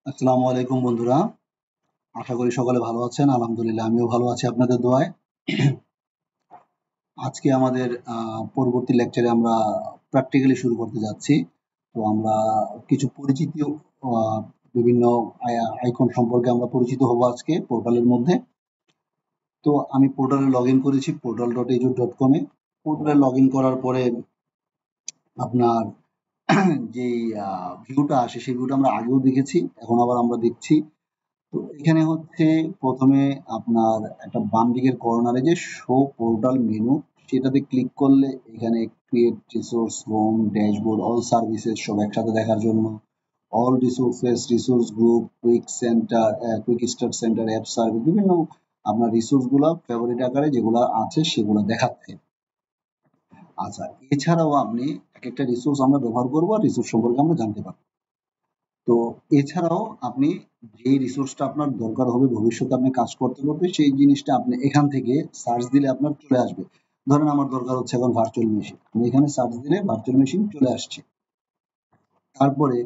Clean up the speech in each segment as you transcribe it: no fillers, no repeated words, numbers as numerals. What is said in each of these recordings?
আসসালামু আলাইকুম বন্ধুরা। আশা করি সকলে ভালো আছেন। আলহামদুলিল্লাহ আমিও ভালো আছি আপনাদের দোয়ায়। আজকে আমাদের পরবর্তী লেকচারে আমরা প্র্যাকটিক্যালি শুরু করতে যাচ্ছি। তো আমরা কিছু পরিচিত আ বিভিন্ন আইকন সম্পর্কে আমরা পরিচিত হব আজকে পোর্টালের মধ্যে। তো আমি পোর্টালে লগইন করেছি portal.edu.com এ। পোর্টালে লগইন করার পরে আপনার যেই ভিউটা আসে সেই ভিউটা আমরা আগেও দেখেছি, এখন আবার আমরা দেখছি। তো এখানে হচ্ছে প্রথমে আপনার একটা বাম দিকের কর্নারে যে শো পোর্টাল মেনু, সেটাতে ক্লিক করলে এখানে create resource, home, dashboard, all services সব একসাথে দেখার জন্য all resources, resource group, quick centre, quick start centre, app service, বিভিন্ন আপনার রিসোর্স গুলা ফেভারিট আকারে যেগুলো আছে সেগুলো দেখাচ্ছে। আচ্ছা, এছাড়াও আপনি এক একটা রিসোর্স আমরা ব্যবহার করবো আর রিসোর্স সম্পর্কে আমরা জানতে পারবো। তো এছাড়াও আপনি যেই রিসোর্সটা আপনার দরকার হবে ভবিষ্যতে আপনি কাজ করতে করতে, সেই জিনিসটা আপনি এখান থেকে সার্চ দিলে আপনার চলে আসবে। ধরেন আমার দরকার হচ্ছে এখন ভার্চুয়াল মেশিন, আমি এখানে সার্চ দিলে ভার্চুয়াল মেশিন চলে আসছে। তারপরে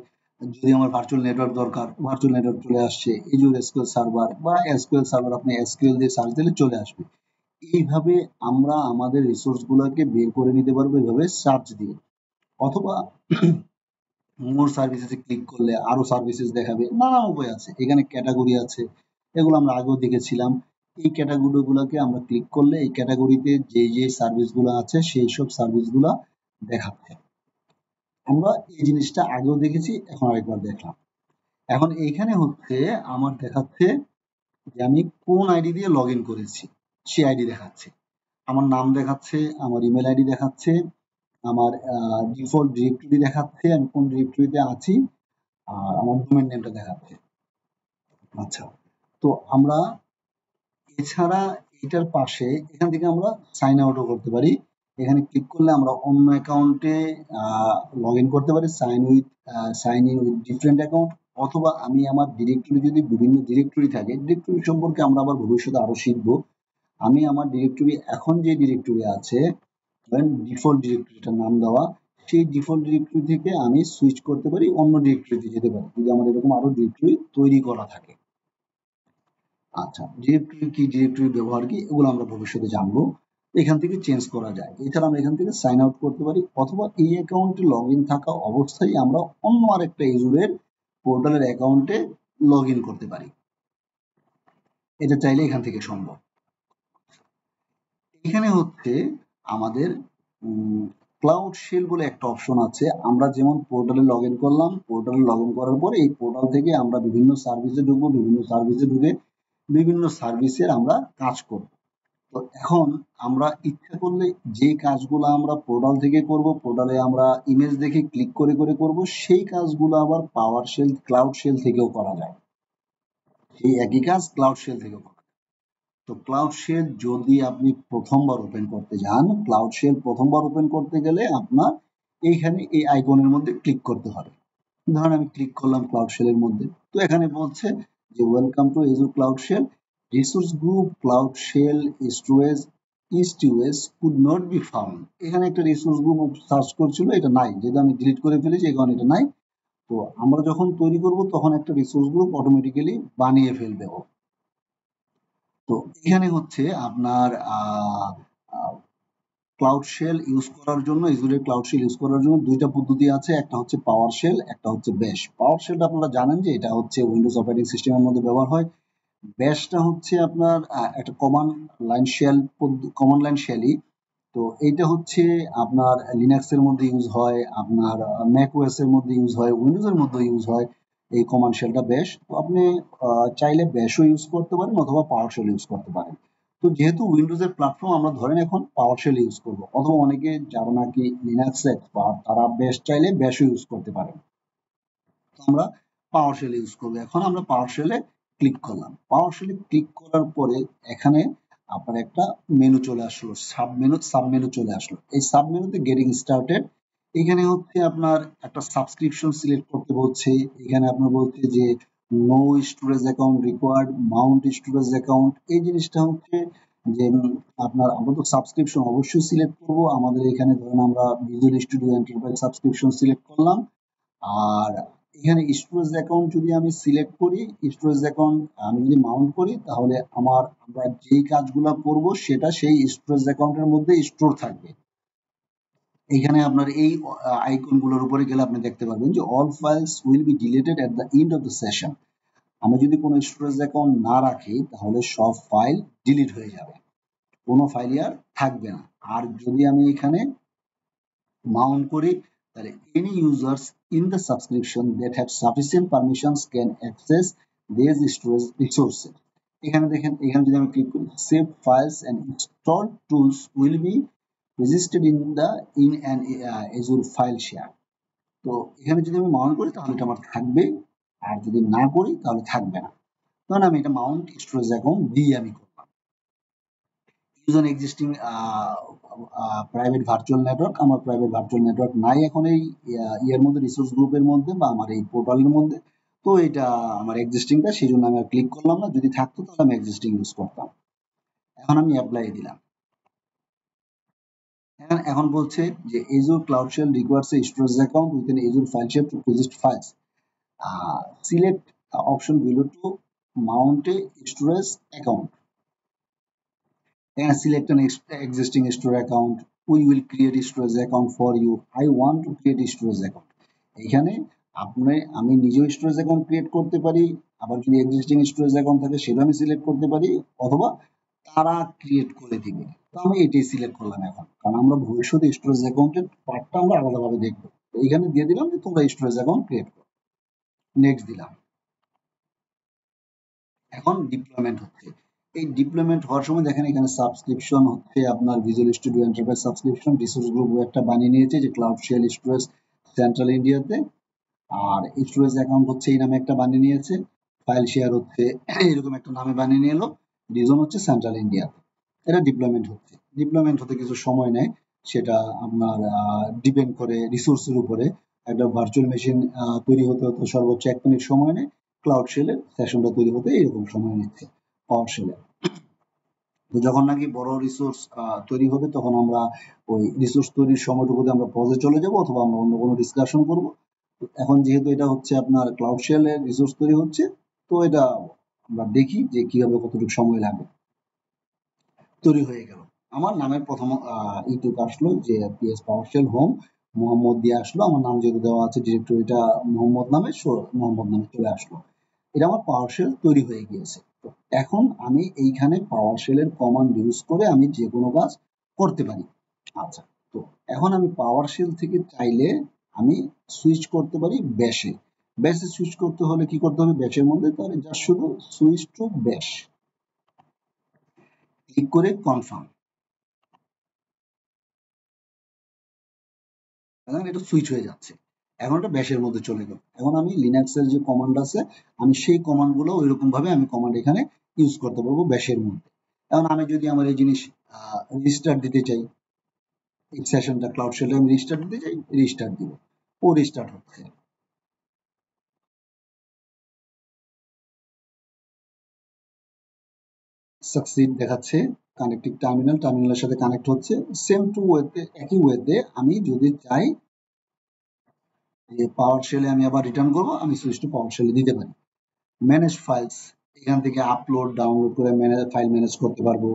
যদি আমার ভার্চুয়াল নেটওয়ার্ক দরকার, ভার্চুয়াল নেটওয়ার্ক চলে আসছে। এজুর এসকিউএল সার্ভার বা এসকিউএল সার্ভার আপনি এসকিউএল দিয়ে সার্চ দিলে চলে আসবে। এইভাবে আমরা আমাদের রিসোর্স গুলোকে বের করে নিতে পারবো এইভাবে সার্চ দিয়ে। অথবা মোর সার্ভিসেসে ক্লিক করলে আরো সার্ভিসেস দেখাবে, নানান উপায় আছে। এখানে ক্যাটাগরি আছে, এগুলো আমরা আগেও দেখেছিলাম। এই ক্যাটাগরি গুলোকে আমরা ক্লিক করলে এই ক্যাটাগরিতে যে যে সার্ভিস গুলো আছে সেই সব সার্ভিস গুলা দেখাচ্ছে। আমরা এই জিনিসটা আগেও দেখেছি, এখন আরেকবার দেখলাম। এখন এইখানে হচ্ছে আমার দেখাচ্ছে যে আমি কোন আইডি দিয়ে লগ ইন করেছি, সেই আইডি দেখাচ্ছে। আমার নাম দেখাচ্ছে, আমার ইমেল আইডি দেখাচ্ছে, আমার ডিফল্ট ডিরেক্টরি দেখাচ্ছে, আমি কোন ডিরেক্টরিতে আছি, আর আমার ডোমেইন নেমটা দেখাচ্ছে। আচ্ছা, তো আমরা এছাড়া এটার পাশে এখান থেকে আমরা সাইন আউটও করতে পারি। এখানে ক্লিক করলে আমরা অন্য অ্যাকাউন্টে লগ ইন করতে পারি, sign in with different account. অথবা আমি আমার ডিরেক্টরি, যদি বিভিন্ন ডিরেক্টরি থাকে, ডিরেক্টরি সম্পর্কে আমরা আবার ভবিষ্যতে আরো শিখবো। আমি আমার ডিরেক্টরি, এখন যে ডিরেক্টরি আছে, ধরেন ডিফল্ট ডিরেক্টরিটার নাম দেওয়া, সেই ডিফল্ট ডিরেক্টরি থেকে আমি সুইচ করতে পারি, অন্য ডিরেক্টরিতে যেতে পারি যদি আমার এরকম আরো ডিরেক্টরি তৈরি করা থাকে। আচ্ছা, ডিরেক্টরি কি, ডিরেক্টরি ব্যবহার কি, এগুলো আমরা ভবিষ্যতে জানবো। এখান থেকে চেঞ্জ করা যায়। এছাড়া আমরা এখান থেকে সাইন আউট করতে পারি, অথবা এই অ্যাকাউন্টে লগ ইন থাকা অবস্থায় আমরা অন্য আরেকটা ইউজারের পোর্টালের অ্যাকাউন্টে লগ ইন করতে পারি। এটা চাইলে এখান থেকে সম্ভব। এখানে হচ্ছে আমাদের ক্লাউড শেল বলে একটা অপশন আছে। আমরা যেমন পোর্টালে লগ ইন করলাম, পোর্টালে লগ ইন করার পরে এই পোর্টাল থেকে আমরা বিভিন্ন সার্ভিসে ঢুকবো, বিভিন্ন সার্ভিসে ঢুকে বিভিন্ন সার্ভিসের আমরা কাজ করব। তো এখন আমরা ইচ্ছা করলে যে কাজগুলো আমরা পোর্টাল থেকে করব, পোর্টালে আমরা ইমেজ দেখে ক্লিক করে করে করব, সেই কাজগুলো আবার পাওয়ার শেল, ক্লাউড শেল থেকেও করা যায়। সেই একই কাজ ক্লাউড শেল থেকেও করা যায়। তো ক্লাউড শেল যদি আপনি প্রথমবার ওপেন করতে যান, ক্লাউড শেল প্রথমবার ওপেন করতে গেলে আপনার এইখানে এই আইকনের মধ্যে ক্লিক করতে হবে। ধরেন আমি ক্লিক করলাম ক্লাউড শেলের মধ্যে। তো এখানে বলছে যে welcome to Azure cloud shell, resource group cloud shell storage east US could not be found. এখানে একটা রিসোর্স গ্রুপ সার্চ করছিল, এটা নাই, যেহেতু আমি ডিলিট করে ফেলেছি এই কারণে এটা নাই। তো আমরা যখন তৈরি করব তখন একটা রিসোর্স গ্রুপ অটোমেটিক্যালি বানিয়ে ফেলবে ও। তো এখানে হচ্ছে আপনার ক্লাউড শেল ইউজ করার জন্য, এজুরের ক্লাউড শেল ইউজ করার জন্য দুইটা পদ্ধতি আছে। একটা হচ্ছে পাওয়ার শেল, একটা হচ্ছে ব্যাশ। পাওয়ার শেলটা আপনারা জানেন যে এটা হচ্ছে উইন্ডোজ অপারেটিং সিস্টেমের মধ্যে ব্যবহার হয়। ব্যাশটা হচ্ছে আপনার একটা কমান্ড লাইন শেলই। তো এইটা হচ্ছে আপনার লিনাক্স এর মধ্যে ইউজ হয়, আপনার ম্যাক ওএস এর মধ্যে ইউজ হয়, উইন্ডোজ এর মধ্যে ইউজ হয় এই কমান্ড শেলটা ব্যাশ। তো আপনি চাইলে ব্যাশও ইউজ করতে পারেন অথবা পাওয়ার শেল ইউজ করতে পারেন। তো যেহেতু উইন্ডোজ এর প্ল্যাটফর্ম, আমরা ধরেন এখন পাওয়ার শেল ইউজ করব, অথবা অনেকে যারা নাকি লিনাক্স এক্সপার্ট তারা ব্যাশ চাইলে ব্যাশও ইউজ করতে পারেন। তো আমরা পাওয়ার শেল ইউজ করবো। এখন আমরা পাওয়ার শেলে ক্লিক করলাম। পাওয়ার শেলে ক্লিক করার পরে এখানে আপনার একটা মেনু চলে আসলো, সাব মেনু চলে আসলো। এই সাব মেনুতে গেটিং স্টার্টেড, এখানে হচ্ছে আপনার একটা সাবস্ক্রিপশন সিলেক্ট করতে বলছে। এখানে আপনার বলছে যে no storage account required, mount storage account. এই জিনিসটা হচ্ছে যে আপনার, আমরা তো সাবস্ক্রিপশন অবশ্যই সিলেক্ট করব। আমাদের এখানে ধরেন আমরা visual studio enterprise subscription select করলাম। আর এখানে স্টোরেজ অ্যাকাউন্ট যদি আমি সিলেক্ট করি, স্টোরেজ অ্যাকাউন্ট আমি যদি মাউন্ট করি, তাহলে আমরা যেই কাজগুলো করব সেটা সেই স্টোরেজ অ্যাকাউন্টের মধ্যে স্টোর থাকবে। এখানে আপনার এই আইকনগুলোর উপরে গেলে আপনি দেখতে পারবেন যে all files will be deleted at the end of the session. আমি যদি কোনো স্টোরেজ অ্যাকাউন্ট না রাখি তাহলে সব ফাইল ডিলিট হয়ে যাবে, কোনো ফাইলই আর থাকবে না। আর যদি আমি এখানে মাউন্ট করি, তাহলে any users in the subscription that have sufficient permissions can access these storage resources। এখানে দেখেন, এখানে যদি আমি ক্লিক করি, save files and installed tools will be registered in an Azure file share। তো এখানে যদি আমি মাউন্ট করি তাহলে এটা আমার থাকবে, আর যদি না করি তাহলে থাকবে না। তখন আমি এটা মাউন্ট স্টোরেজ অ্যাকাউন্ট দিয়ে আমি করলাম। Use on existing private virtual network, আমার প্রাইভেট ভার্চুয়াল নেটওয়ার্ক নাই এখন এই ইয়ের মধ্যে, রিসোর্স গ্রুপের মধ্যে বা আমার এই পোর্টালের মধ্যে। তো এটা আমার এক্সিস্টিংটা, সেই জন্য আমি আর ক্লিক করলাম না। যদি থাকতো তাহলে আমি এক্সিস্টিং ইউজ করতাম। এখন আমি অ্যাপ্লাই দিলাম। এখন বলছে যে Azure Cloud Shell requires a storage account within Azure file share to persist files. Select the option below to mount a storage account and select an existing storage account. We will create a storage account for you. I want to create a storage account. এখানে আমি নিজেও storage account create করতে পারি, আবার যদি existing storage account থাকে সেটা আমি সিলেক্ট করতে পারি, অথবা তারা ক্রিয়েট করে দিবে। তো আমি এটাই সিলেক্ট করলাম এখন, কারণ আমরা ভবিষ্যতে স্টোরেজ অ্যাকাউন্টের পার্টটা আমরা আলাদাভাবে দেখবো। তো এখানে দিয়ে দিলাম যে তোমরা স্টোরেজ অ্যাকাউন্ট ক্রিয়েট করো, নেক্সট দিলাম। এখন ডিপ্লয়মেন্ট হচ্ছে। এই ডিপ্লয়মেন্ট হওয়ার সময় দেখেন এখানে সাবস্ক্রিপশন হচ্ছে আপনার visual studio enterprise subscription, resource group একটা বানিয়ে নিয়েছে যে ক্লাউড শেল স্টোরেজ সেন্ট্রাল ইন্ডিয়াতে, আর স্টোরেজ অ্যাকাউন্ট হচ্ছে এই নামে একটা বানিয়ে নিয়েছে, ফাইল শেয়ার হচ্ছে এরকম একটা নামে বানিয়ে নিয়ে এলো, রিজন হচ্ছে সেন্ট্রাল ইন্ডিয়াতে। এটা ডিপ্লয়মেন্ট হচ্ছে। ডিপ্লয়মেন্ট হতে কিছু সময় নেয়, সেটা আপনার ডিপেন্ড করে রিসোর্সের উপরে। একটা ভার্চুয়াল মেশিন তৈরি হতে হতে সর্বোচ্চ 1 মিনিট সময় নেয়, ক্লাউড শেলের সেশনটা তৈরি হতে এরকম সময় নিচ্ছে পাওয়ার শেলে। তো যখন নাকি বড় রিসোর্স তৈরি হবে তখন আমরা ওই রিসোর্স তৈরির সময়টুকুতে আমরা পজে চলে যাব, অথবা আমরা অন্য কোনো ডিসকাশন করব। এখন যেহেতু এটা হচ্ছে আপনার ক্লাউড শেলের রিসোর্স তৈরি হচ্ছে, তো এটা আমরা দেখি যে কিভাবে কতটুকু সময় লাগে। তৈরি হয়ে গেল, আমার নামের প্রথম ইটুক আসলো যে পিএস পাওয়ারশেল হোম মোহাম্মদ দিয়ে আসলো, আমার নাম যেহেতু দেওয়া আছে ডিরেক্টরিটা মোহাম্মদ নামে, মোহাম্মদ নামে চলে আসলো। এটা আমার পাওয়ারশেল তৈরি হয়ে গিয়েছে। তো এখন আমি এইখানে পাওয়ারশেলের কমান্ড ইউজ করে আমি যে কোনো কাজ করতে পারি। আচ্ছা, তো এখন আমি পাওয়ারশেল থেকে চাইলে আমি সুইচ করতে পারি ব্যাশে। ব্যাশে সুইচ করতে হলে কি করতে হবে, ব্যাশের মধ্যে তাহলে জাস্ট শুধু সুইচ টু ব্যাশ ক্লিক করে কনফার্ম। এখন এটা সুইচ হয়ে যাচ্ছে, এখন এটা ব্যাশের মধ্যে চলে গেল। এখন আমি লিনাক্সের যে কমান্ড আছে আমি সেই কমান্ড গুলো ওইরকম ভাবে আমি কমান্ড এখানে ইউজ করতে পারবো ব্যাশের মধ্যে। এখন আমি যদি আমার এই জিনিস রিস্টার্ট দিতে চাই, এই সেশনটা ক্লাউড শেলে আমি রিস্টার্ট দিতে চাই, রিস্টার্ট দিব, ও রিস্টার্ট হচ্ছে। সাকসিড দেখাচ্ছে, কানেক্টিং টার্মিনাল, টার্মিনালের সাথে কানেক্ট হচ্ছে। সেম টু ওয়েতে, একই ওয়েতে আমি যদি চাই যে পাওয়ার শেলে আমি আবার রিটার্ন করবো, আমি সুইচ টু পাওয়ার শেলে দিতে পারি। ম্যানেজ ফাইলস, এখান থেকে আপলোড ডাউনলোড করে ফাইল ম্যানেজ করতে পারবো।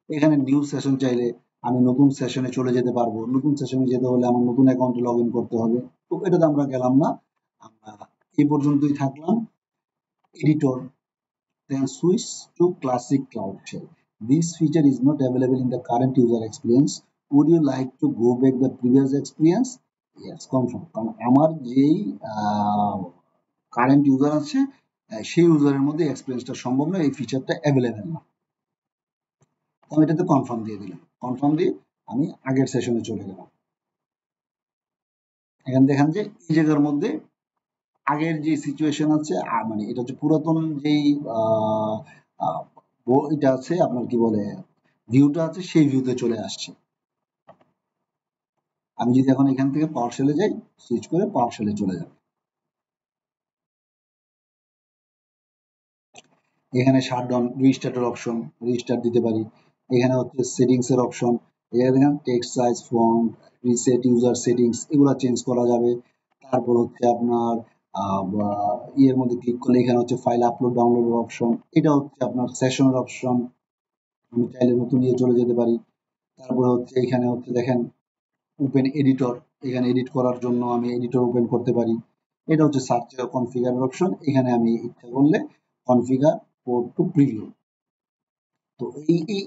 এখানে নিউ সেশন চাইলে আমি নতুন সেশনে চলে যেতে পারবো, নতুন সেশনে যেতে হলে আমার নতুন অ্যাকাউন্টে লগ ইন করতে হবে। তো এটাতে আমরা গেলাম না, আমরা এই পর্যন্তই থাকলাম। Editor, then switch to classic cloud shell. This feature is not available in the current user experience. Would you like to go back the previous experience? Yes, confirm, কারণ আমার যেই কারেন্ট ইউজার আছে সেই ইউজারের মধ্যে এক্সপিরিয়েন্সটা সম্ভব না, এই ফিচারটা অ্যাভেলেবেল না। আমি এটাতে কনফার্ম দিয়ে দিলাম, কনফার্ম দিয়ে আমি আগের সেশনে চলে গেলাম। এখানে দেখেন যে এই জায়গার মধ্যে আগের যে সিচুয়েশন আছে, মানে এটা হচ্ছে পুরাতন যেই এটা আছে আপনার কি বলে ভিউটা আছে, সেই ভিউতে চলে আসছে। আমি যদি এখন এখান থেকে পাওয়ার শেলে যাই, সুইচ করে পাওয়ার শেলে চলে যাবে। এখানে শাটডাউন রিস্টার্টের অপশন, রিস্টার্ট দিতে পারি। এখানে হচ্ছে সেটিংস এর অপশন, এখানে দেখেন text size, font, reset user settings, এগুলো চেঞ্জ করা যাবে। তারপর হচ্ছে আপনার ইয়ের মধ্যে ক্লিক করলে এখানে হচ্ছে ফাইল আপলোড ডাউনলোডের অপশন, এটা হচ্ছে আপনার সেশনের অপশন, আমি চাইলে নতুন ইয়ে চলে যেতে পারি। তারপরে হচ্ছে এখানে হচ্ছে দেখেন ওপেন এডিটর, এখানে এডিট করার জন্য আমি এডিটর ওপেন করতে পারি। এটা হচ্ছে সার্চ কনফিগারের অপশন, এখানে আমি ইচ্ছা করলে কনফিগার পোর্ট টু প্রিভিউ। তো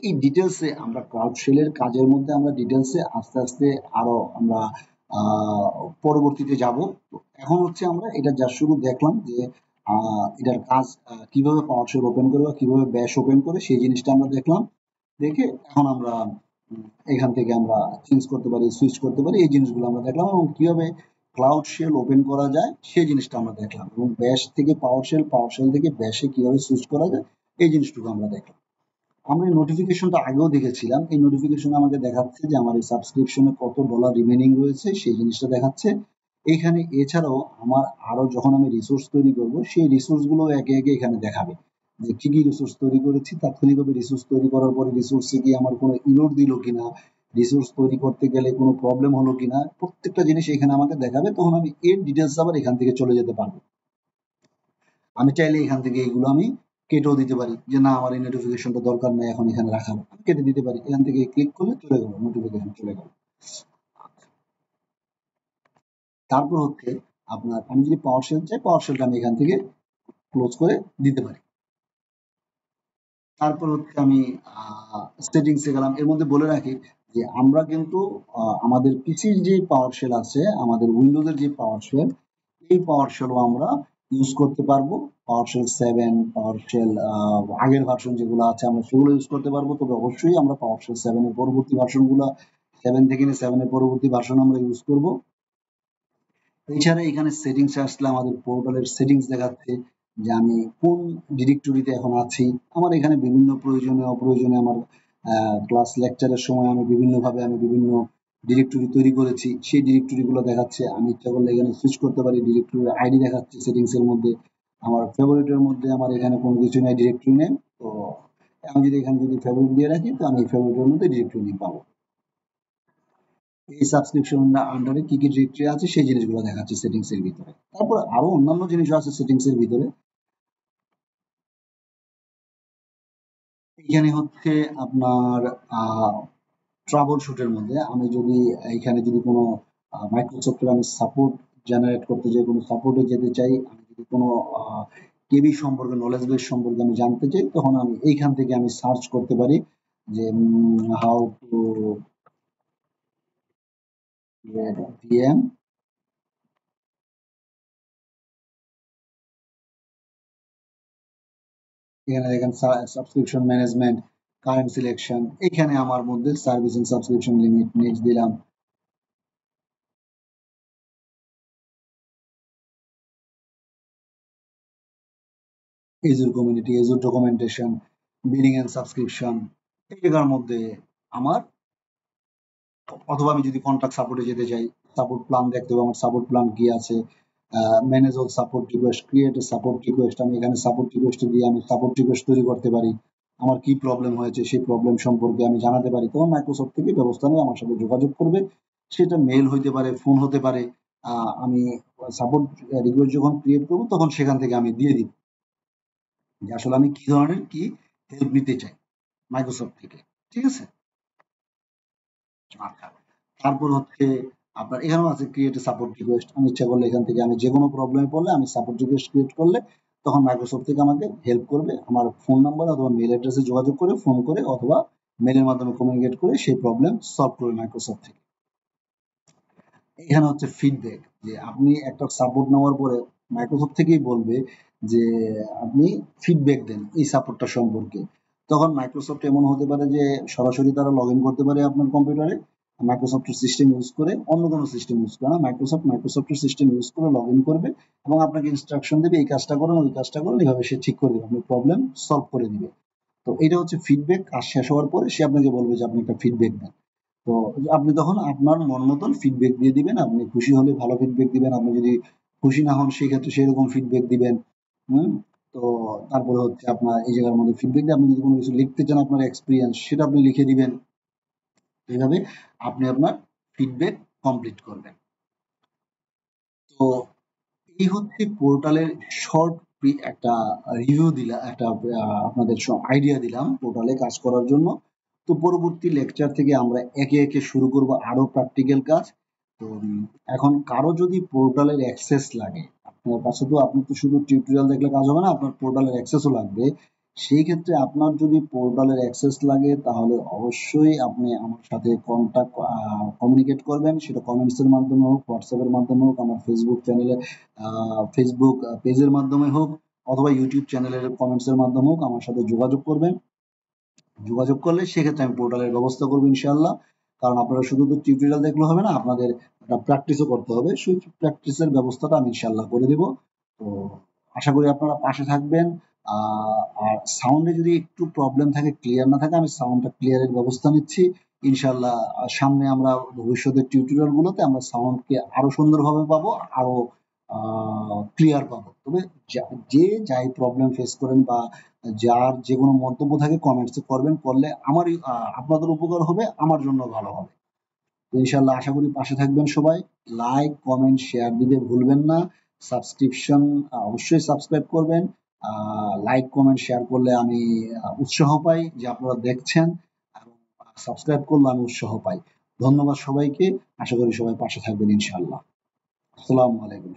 এই ডিটেলসে আমরা ক্লাউড শেলের কাজের মধ্যে আমরা ডিটেলসে আস্তে আস্তে আরো আমরা আহ, পরবর্তীতে যাব। তো এখন হচ্ছে আমরা এটা যা শুরু দেখলাম যে এটার কাজ কিভাবে পাওয়ার শেল ওপেন করে বা কিভাবে ব্যাশ ওপেন করে সেই জিনিসটা আমরা দেখলাম। দেখে এখন আমরা এখান থেকে আমরা চেঞ্জ করতে পারি, সুইচ করতে পারি, এই জিনিসগুলো আমরা দেখলাম এবং কিভাবে ক্লাউড শেল ওপেন করা যায় সেই জিনিসটা আমরা দেখলাম এবং ব্যাশ থেকে পাওয়ার শেল, পাওয়ার শেল থেকে ব্যাশে কিভাবে সুইচ করা যায় এই জিনিসটুকু আমরা দেখলাম। আমরা এই নোটিফিকেশনটা আগেও দেখেছিলাম, এই নোটিফিকেশন আমাকে দেখাচ্ছে যে আমার এই সাবস্ক্রিপশনে কত ডলার রিমেনিং রয়েছে সেই জিনিসটা দেখাচ্ছে এইখানে। এছাড়াও আমার আরো যখন আমি রিসোর্স তৈরি করব সেই রিসোর্স গুলো একে একে এখানে দেখাবে যে কি কি রিসোর্স তৈরি করেছি, তাৎক্ষণিকভাবে রিসোর্স তৈরি করার পরে রিসোর্সে কি আমার কোনো ইরর দিল কিনা, রিসোর্স তৈরি করতে গেলে কোনো প্রবলেম হলো কিনা, প্রত্যেকটা জিনিস এখানে আমাকে দেখাবে। তখন আমি এর ডিটেলস আবার এখান থেকে চলে যেতে পারবো। আমি চাইলে এখান থেকে এইগুলো আমি কেটেও দিতে পারি যে না আমার এই নোটিফিকেশনটা দরকার নেই এখন এখানে রাখার, আমি কেটে দিতে পারি। এখান থেকে ক্লিক করলে চলে গেল, নোটিফিকেশন চলে গেল। তারপর হচ্ছে আপনার আমি যদি পাওয়ার শেল চাই, পাওয়ার শেলটা আমি এখান থেকে ক্লোজ করে দিতে পারি। তারপর হচ্ছে আমি সেটিংসে গেলাম। এর মধ্যে বলে রাখি যে আমরা কিন্তু আমাদের পিসির যে পাওয়ার শেল আছে, আমাদের উইন্ডোজের যে পাওয়ার শেল, এই পাওয়ার শেলও আমরা ইউজ করতে পারবো। পাওয়ার শেল 7, পাওয়ার শেল আগের ভার্সন যেগুলো আছে আমরা সেগুলো ইউজ করতে পারবো। তবে অবশ্যই আমরা পাওয়ার শেল 7 এর পরবর্তী ভার্সনগুলো, 7 থেকে নিয়ে 7 এর পরবর্তী ভার্সন আমরা ইউজ করব। এছাড়া এখানে সেটিংসে আসলে আমাদের পোর্টালের সেটিংস দেখাচ্ছে যে আমি কোন ডিরেক্টরিতে এখন আছি। আমার এখানে বিভিন্ন প্রয়োজনে অপ্রয়োজনে আমার ক্লাস লেকচারের সময় আমি বিভিন্নভাবে আমি বিভিন্ন ডিরেক্টরি তৈরি করেছি, সেই ডিরেক্টরিগুলো দেখাচ্ছে। আমি ইচ্ছা করলে এখানে সুইচ করতে পারি, ডিরেক্টরির আইডি দেখাচ্ছে সেটিংসের মধ্যে। আমার ফেভারিটের মধ্যে আমার এখানে কোনো কিছু নেই, ডিরেক্টরি নেম। তো আমি যদি এখানে যদি ফেভারিট দিয়ে রাখি তো আমি ফেভারিটের মধ্যে ডিরেক্টরি নেম পাবো। এই সাবস্ক্রিপশন আন্ডারে কি কি ডিরেক্টরি আছে সেই জিনিসগুলো দেখাচ্ছে সেটিংস এর ভিতরে। তারপর আরো অন্যান্য জিনিস আছে সেটিংস এর ভিতরে। এখানে হচ্ছে আপনার ট্রাবল শুটের মধ্যে আমি যদি এখানে যদি কোনো মাইক্রোসফটের আমি সাপোর্ট জেনারেট করতে চাই, কোনো সাপোর্টে যেতে চাই, আমি যদি কোনো কেবি সম্পর্কে নলেজ বেস সম্পর্কে আমি জানতে চাই, তখন আমি এইখান থেকে আমি সার্চ করতে পারি যে হাউ টু গেট ভিএম। এখানে দেখেন সাবস্ক্রিপশন ম্যানেজমেন্ট, কারেন্ট সিলেকশন, এখানে আমার মধ্যে service and subscription limit next দিলাম। Azure community, Azure documentation, billing and subscription, এই জায়গার মধ্যে আমার, অথবা আমি যদি কন্ট্যাক্ট সাপোর্টে যেতে চাই, সাপোর্ট প্ল্যান দেখতে হবে আমার সাপোর্ট প্ল্যান কি আছে, manage all support request, create a support request, আমি এখানে সাপোর্ট রিকোয়েস্ট দিয়ে আমি সাপোর্ট রিকোয়েস্ট তৈরি করতে পারি। আমার কি প্রবলেম হয়েছে সেই প্রবলেম সম্পর্কে আমি জানাতে পারি, তখন মাইক্রোসফট থেকে ব্যবস্থা নিয়ে আমার সাথে যোগাযোগ করবে। সেটা মেল হইতে পারে, ফোন হতে পারে। আমি সাপোর্ট রিকোয়েস্ট যখন ক্রিয়েট করবো তখন সেখান থেকে আমি দিয়ে দিব যে আসলে আমি কি ধরনের কি হেল্প নিতে চাই মাইক্রোসফট থেকে। ঠিক আছে? আচ্ছা, তারপর হচ্ছে আপনার এখানেও আছে ক্রিয়েট সাপোর্ট রিকোয়েস্ট। আমি ইচ্ছা করলে এখান থেকে আমি যে কোনো প্রবলেমে পড়লে আমি সাপোর্ট রিকোয়েস্ট ক্রিয়েট করলে তখন মাইক্রোসফট থেকে আমাকে হেল্প করবে আমার ফোন নাম্বার অথবা মেল অ্যাড্রেসে যোগাযোগ করে, ফোন করে অথবা মেলের মাধ্যমে কমিউনিকেট করে সেই প্রবলেম সলভ করবে মাইক্রোসফট থেকে। এখানে হচ্ছে ফিডব্যাক, যে আপনি একটা সাপোর্ট নেওয়ার পরে মাইক্রোসফট থেকেই বলবে যে আপনি ফিডব্যাক দেন এই সাপোর্টটা সম্পর্কে। তখন মাইক্রোসফট এমন হতে পারে যে সরাসরি তারা লগ ইন করতে পারে আপনার কম্পিউটারে, মাইক্রোসফটের সিস্টেম ইউজ করে, অন্য কোনো সিস্টেম ইউজ করে না, মাইক্রোসফটের সিস্টেম ইউজ করে লগ ইন করবে এবং আপনাকে ইনস্ট্রাকশন দেবে এই কাজটা করুন ওই কাজটা করুন, এইভাবে সে ঠিক করে দেবে, আপনার প্রবলেম সলভ করে দিবে। তো এটা হচ্ছে ফিডব্যাক। কাজ শেষ হওয়ার পরে সে আপনাকে বলবে যে আপনি একটা ফিডব্যাক দেন। তো আপনি তখন আপনার মন মতন ফিডব্যাক দিয়ে দিবেন। আপনি খুশি হলে ভালো ফিডব্যাক দিবেন, আপনি যদি খুশি না হন সেই ক্ষেত্রে সেরকম ফিডব্যাক দিবেন। হুম। তো তারপরে হচ্ছে আপনার এই জায়গার মধ্যে ফিডব্যাক দিয়ে আপনি যদি কোনো কিছু লিখতে চান আপনার এক্সপিরিয়েন্স সেটা আপনি লিখে দিবেন। এইভাবে আপনি আপনার ফিডব্যাক কমপ্লিট করবেন। তো এই হচ্ছে পোর্টালের শর্ট একটা রিভিউ দিলাম, একটা আপনাদের আইডিয়া দিলাম পোর্টালে কাজ করার জন্য। তো পরবর্তী লেকচার থেকে আমরা একে একে শুরু করব আরো প্র্যাকটিক্যাল কাজ। তো এখন কারো যদি পোর্টালের অ্যাক্সেস লাগে, আপনার কাছে তো আপনি তো শুধু টিউটোরিয়াল দেখলে কাজ হবে না, আপনার পোর্টালের অ্যাক্সেসও লাগবে। সেই ক্ষেত্রে আপনার যদি পোর্টালের অ্যাক্সেস লাগে তাহলে অবশ্যই আপনি আমার সাথে কমিউনিকেট করবেন, সেটা কমেন্টস এর মাধ্যমে হোক, হোয়াটসঅ্যাপের মাধ্যমে হোক, আমার ফেসবুক চ্যানেলে ফেসবুক পেজের মাধ্যমে হোক, অথবা ইউটিউব চ্যানেলের কমেন্টস এর মাধ্যমে হোক আমার সাথে যোগাযোগ করবেন। যোগাযোগ করলে সেক্ষেত্রে আমি পোর্টালের ব্যবস্থা করবো ইনশাআল্লাহ। কারণ আপনারা শুধু তো টিউটোরিয়াল দেখলে হবে না, আপনাদের একটা প্র্যাকটিসও করতে হবে, সেই প্র্যাকটিসের ব্যবস্থাটা আমি ইনশাআল্লাহ করে দিব। তো আশা করি আপনারা পাশে থাকবেন। আর সাউন্ডে যদি একটু প্রবলেম থাকে, ক্লিয়ার না থাকে, আমি সাউন্ডটা ক্লিয়ারের ব্যবস্থা নিচ্ছি ইনশাআল্লাহ। সামনে আমরা ভবিষ্যতের টিউটোরিয়াল গুলোতে আমরা সাউন্ডকে আরো সুন্দরভাবে পাবো, আরো ক্লিয়ার পাবো। তবে যে যাই প্রবলেম ফেস করেন বা যার যে কোনো মন্তব্য থাকে কমেন্টসে করবেন, করলে আমারই আপনাদের উপকার হবে, আমার জন্য ভালো হবে। তো ইনশাল্লাহ আশা করি পাশে থাকবেন সবাই। লাইক কমেন্ট শেয়ার দিতে ভুলবেন না। সাবস্ক্রিপশন অবশ্যই সাবস্ক্রাইব করবেন। লাইক কমেন্ট শেয়ার করলে আমি উৎসাহ পাই যে আপনারা দেখছেন, এবং সাবস্ক্রাইব করলে আমি উৎসাহ পাই। ধন্যবাদ সবাইকে। আশা করি সবাই পাশে থাকবেন ইনশাআল্লাহ। আসসালামু আলাইকুম।